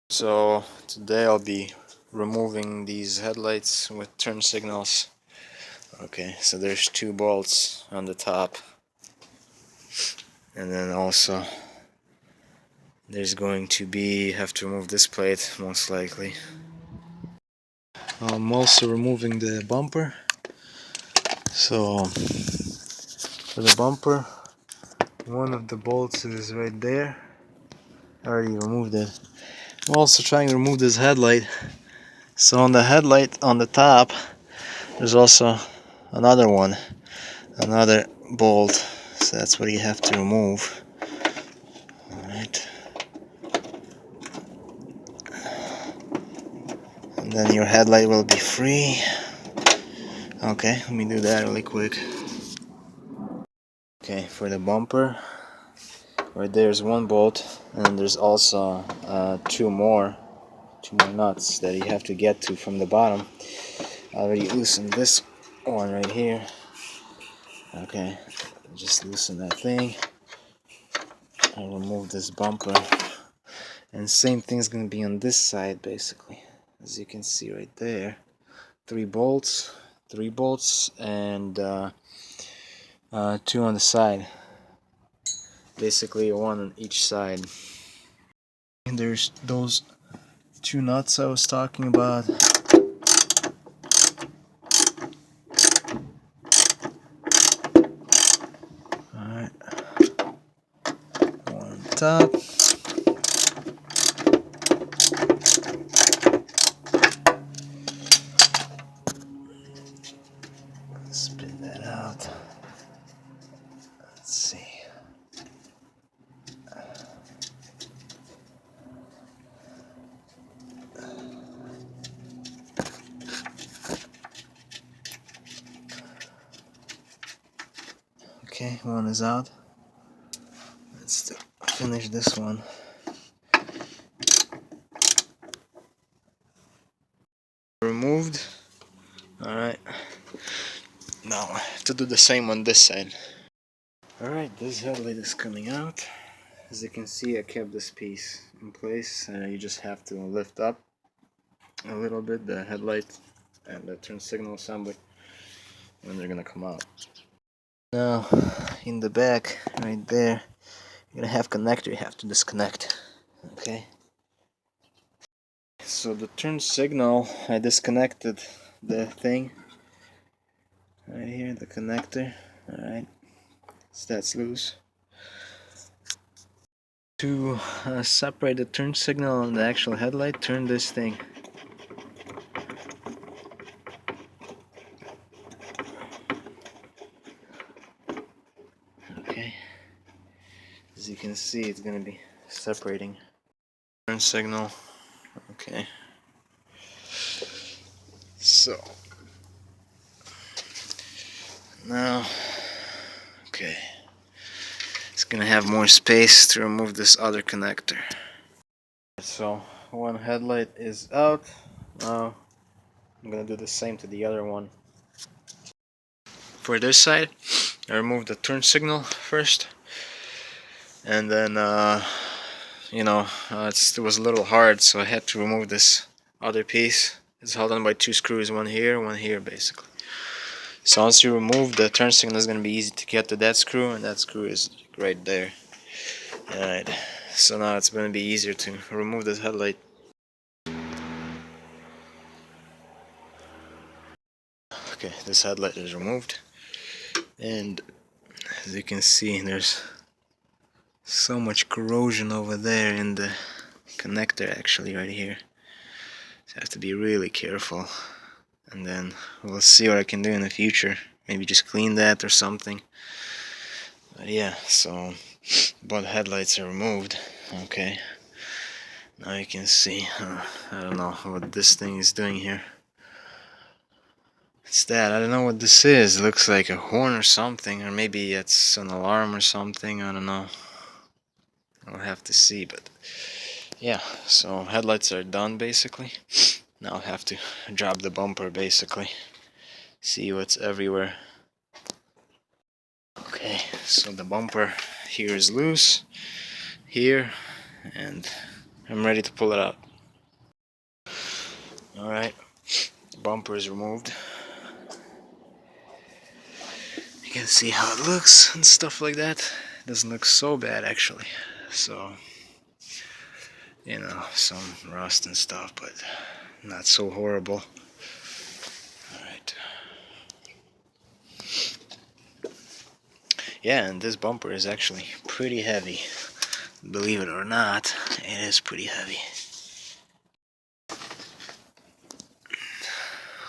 So today I'll be removing these headlights with turn signals. Okay, so there's two bolts on the top, and then also there's going to be, have to remove this plate most likely. I'm also removing the bumper. So for the bumper, one of the bolts is right there. I already removed it. I'm also trying to remove this headlight. So on the headlight on the top, there's also another one, another bolt. So that's what you have to remove. Alright. And then your headlight will be free. Okay, let me do that really quick. Okay, for the bumper, right there's one bolt, and there's also two more nuts that you have to get to from the bottom. I already loosened this one right here. Okay, just loosen that thing. I'll remove this bumper, and same thing's gonna be on this side basically. As you can see right there, three bolts, and two on the side. Basically one on each side. And there's those two nuts I was talking about. Alright, one on the top. Spin that out. Let's see. Okay, one is out. Let's finish this one. Removed. Alright. Now to do the same on this side. Alright, this headlight is coming out. As you can see, I kept this piece in place. You just have to lift up a little bit the headlight and the turn signal assembly, and they're gonna come out. Now, in the back, right there, you're gonna have connector you have to disconnect. Okay. So the turn signal, I disconnected the thing right here, the connector. Alright, so that's loose. To separate the turn signal and the actual headlight, turn this thing. Okay. As you can see, it's gonna be separating. Turn signal. Okay. So now, okay, it's gonna have more space to remove this other connector. So one headlight is out. Now I'm gonna do the same to the other one. For this side, I removed the turn signal first, and then it was a little hard, so I had to remove this other piece. It's held on by two screws, one here basically. So once you remove the turn signal, it's going to be easy to get to that screw, and that screw is right there. Alright, so now it's going to be easier to remove this headlight. Okay, this headlight is removed, and as you can see, there's so much corrosion over there in the connector, actually right here. So I have to be really careful, and then we'll see what I can do in the future. Maybe just clean that or something. But yeah, so both headlights are removed. Okay, now you can see, I don't know what this thing is doing here. It's that, I don't know what this is. It looks like a horn or something, or maybe it's an alarm or something, I don't know. I'll have to see, but yeah, so headlights are done basically. Now I'll have to drop the bumper basically. See what's everywhere. Okay, so the bumper here is loose, here, and I'm ready to pull it out. Alright, bumper is removed. You can see how it looks and stuff like that. It doesn't look so bad actually. So, you know, some rust and stuff, but not so horrible. Alright. Yeah, and this bumper is actually pretty heavy. Believe it or not, it is pretty heavy.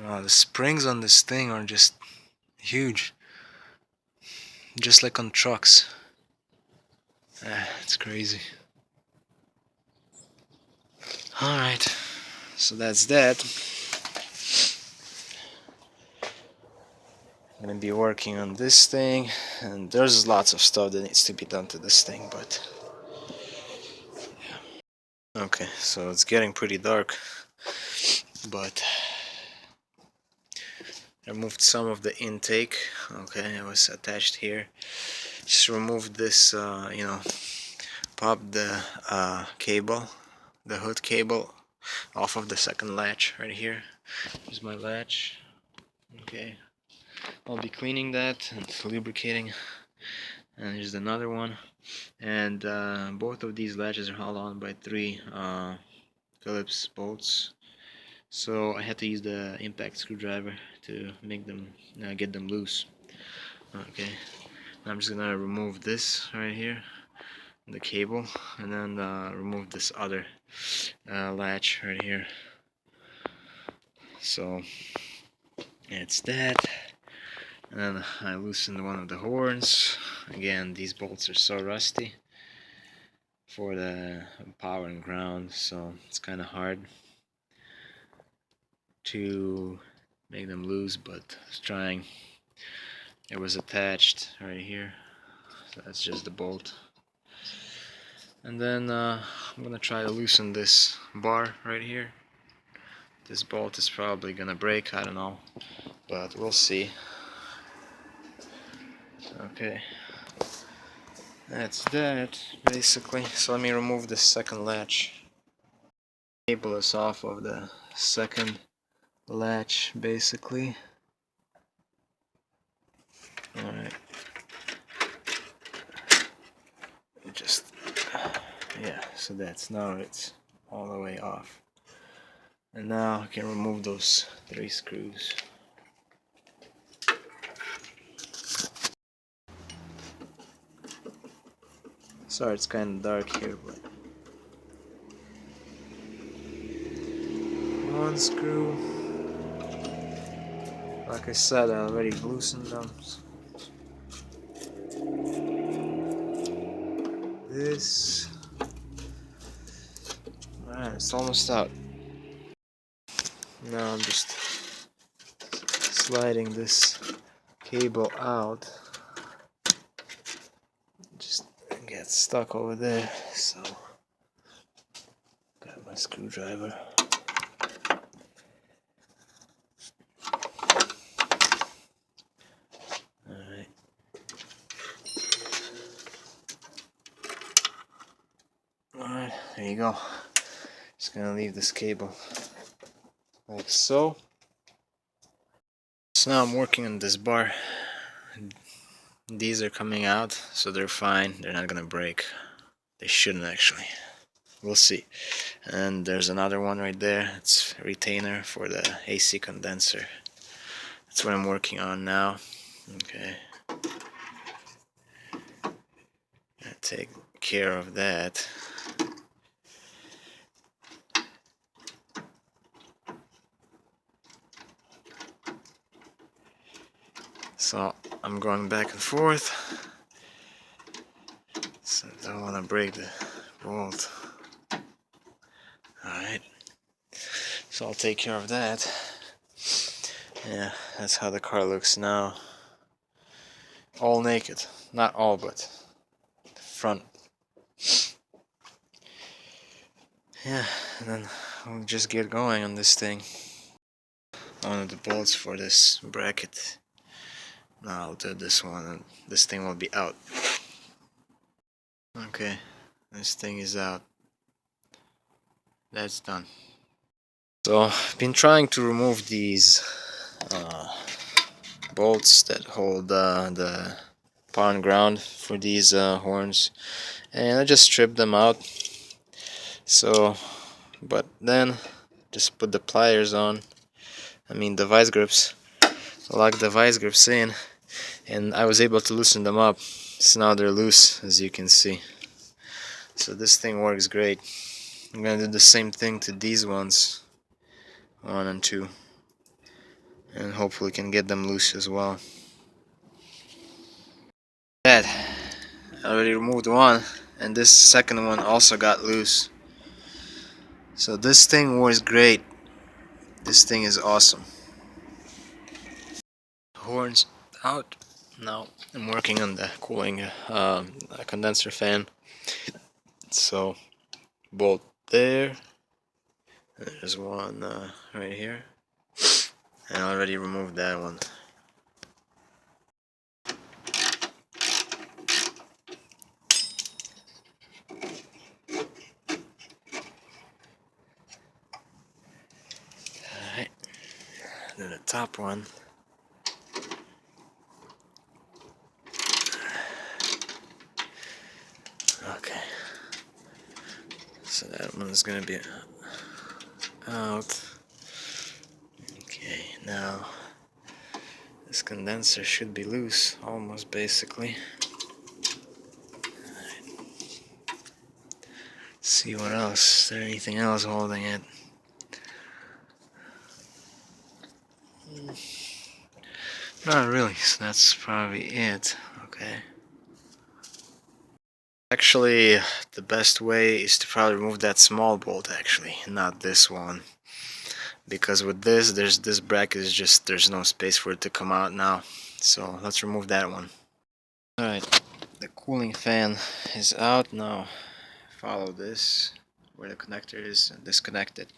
Wow, the springs on this thing are just huge. Just like on trucks. It's crazy. Alright, so that's that. I'm gonna be working on this thing, and there's lots of stuff that needs to be done to this thing, but yeah. Okay, so it's getting pretty dark, but I removed some of the intake. Okay, it was attached here. Just removed this, you know, popped the cable, the hood cable off of the second latch right here. Here's my latch. Okay, I'll be cleaning that and lubricating. And here's another one. And both of these latches are held on by 3 Phillips bolts. So I had to use the impact screwdriver to make them get them loose. Okay, I'm just gonna remove this right here, the cable, and then remove this other latch right here. So it's that. And then I loosened one of the horns. Again, these bolts are so rusty for the power and ground, so it's kind of hard to make them loose, but I was trying. It was attached right here, so that's just the bolt. And then I'm gonna try to loosen this bar right here. This bolt is probably gonna break, I don't know, but we'll see. Okay, that's that basically. So let me remove the second latch. Cable is off of the second latch basically. Alright, just, yeah, so that's, now it's all the way off. And now I can remove those 3 screws. Sorry, it's kind of dark here, but one screw. Like I said, I already loosened them. This. Alright, it's almost out. Now I'm just sliding this cable out. Just get stuck over there, so got my screwdriver. Alright. Alright, there you go. Just gonna leave this cable like so. So now I'm working on this bar. These are coming out, so they're fine. They're not gonna break. They shouldn't actually. We'll see. And there's another one right there. It's a retainer for the AC condenser. That's what I'm working on now. Okay. I take care of that. So I'm going back and forth. So I don't want to break the bolt. Alright. So I'll take care of that. Yeah, that's how the car looks now. All naked. Not all, but the front. Yeah, and then we'll just get going on this thing. One of the bolts for this bracket. Now I'll do this one and this thing will be out. Okay, this thing is out. That's done. So I've been trying to remove these bolts that hold the power and ground for these horns, and I just stripped them out. So, but then just put the pliers on, the vice grips, lock the vice grips in, and I was able to loosen them up. So now they're loose, as you can see. So this thing works great. I'm gonna do the same thing to these ones, 1 and 2, and hopefully can get them loose as well. That I already removed one, and this second one also got loose. So this thing works great. This thing is awesome. Horns out. Now I'm working on the cooling condenser fan. So bolt there. There's one right here, and I already removed that one. Alright, then the top one. Okay, so that one's gonna be out. Okay, now this condenser should be loose, almost basically. Right. See what else, is there anything else holding it? Not really, so that's probably it. Okay. Actually, the best way is to probably remove that small bolt, actually, not this one. Because with this bracket is just, there's no space for it to come out now. So let's remove that one. Alright, the cooling fan is out now. Follow this, where the connector is disconnected.